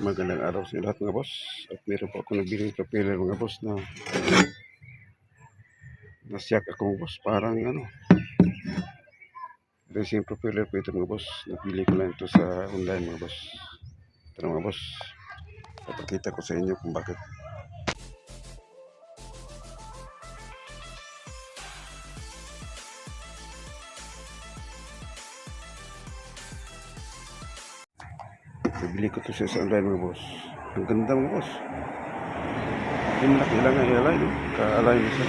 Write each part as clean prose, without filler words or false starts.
Magandang araw sa lahat mga boss. At meron po ako nabili propeller mga boss na nasyak ako mga boss. Parang racing propeller po ito mga boss. Nabili ko lang ito sa online mga boss. Ito na mga boss. Papakita ko sa inyo kung bakit. Nabili ko ito sa online mga boss. Ang ganda mga boss. Hindi mo na kailangan i-align. Ka-align mo siya.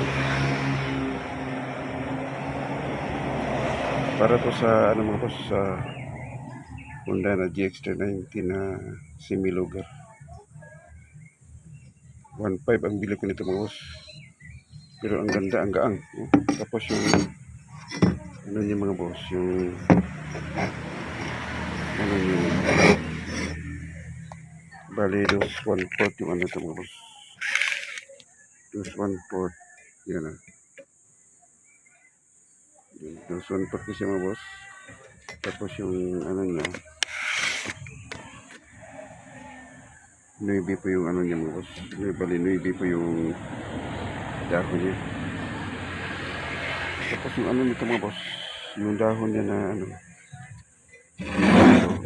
Para to sa mga boss, sa Honda na GX390 na semi-lugar. 1.5 ang bili ko nito mga boss. Pero ang ganda, ang gaang. Tapos yung yung mga boss, yung bali dos 1/4 yung ito mga boss. Dos 1/4 yan dos 1/4 kasi mga boss. Tapos yung niya, 9 po yung niya mga boss. Bali 9 po yung dahon niya. Tapos yung nito mga boss, yung dahon niya na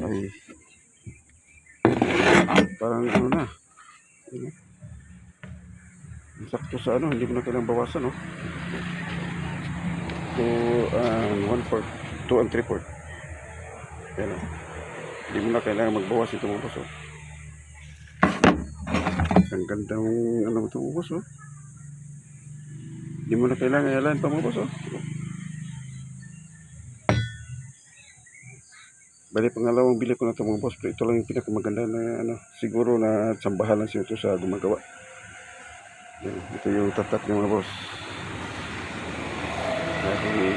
ay parang na sakto sa hindi mo na kailangang bawasan to 1/4 2 and 3/4 yan hindi mo na kailangan magbawas ito mga boss ang gandang ito mga boss hindi mo na kailangan i-align pa mga boss Bali pangalawang bili ko na ito mga boss, pero ito lang yung pinakamaganda na siguro na tsambahan lang siya ito sa gumagawa. Yan, ito yung tatak niya mga boss. Dahil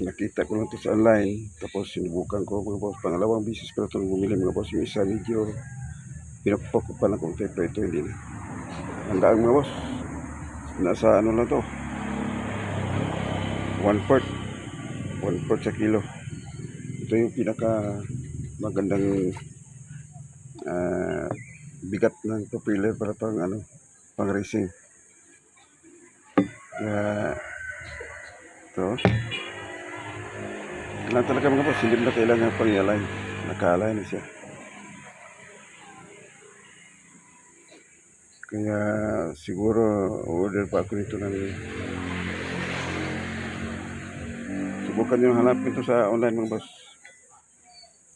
nakita ko lang ito sa online, tapos sinubukan ko mga boss. Pangalawang bisis ko na ito bumili mga boss. Yung isa medyo pinapapok ko pa lang kung pero ito hindi na. Ang daang mga boss, nasa lang to 1/4 sa kilo. Ito yung pinaka magandang bigat ng propeller para pang racing. Ito kailangan talaga mga boss, hindi na kailangan pang i-align, naka-align na siya. Kaya siguro order pa ako nito ng subukan nyo hanapin ito sa online mga boss.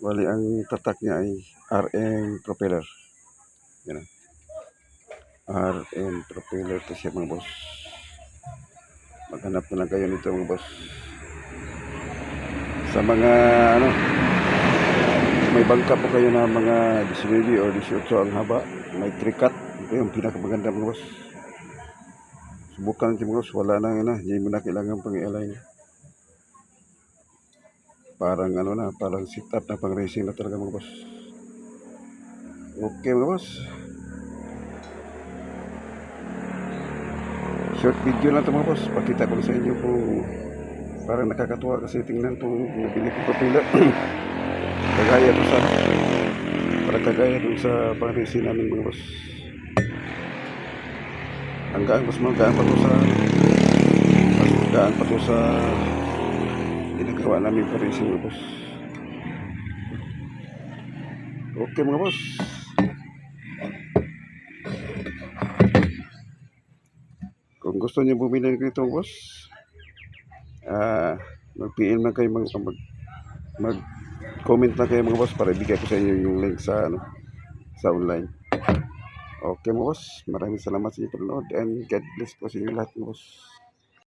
Bali ang tatak niya ay RM propeller. Yan RM propeller ito siya mga boss. Maghanap na lang kayo nito mga boss. Sa mga may bangka po kayo na mga 19 o 18 ang haba, may trikat, ito yung pinakamaganda mga boss. Subukan natin mga boss, wala na hindi mo na kailangan pang i-align. Parang parang sit up na pang racing na talaga mga boss. Okay mga boss, short video lang ito mga boss. Pakita ko sa inyo kung parang nakakatuwa kasi tingnan itong nabili ko propeller. Kagaya ito kagaya dun sa pang racing namin mga boss. Ang gaan mas magaan pa to sa ginagawa namin pa racing mga boss. Okay mga boss, kung gusto niyo bumili nito boss, mag-PM lang kayo, mag-comment na kayo mga boss para ibigay ko sa inyo yung link sa sa online. Okay mga boss, maraming salamat sa inyo panonood and God bless po sa inyo lahat mga boss.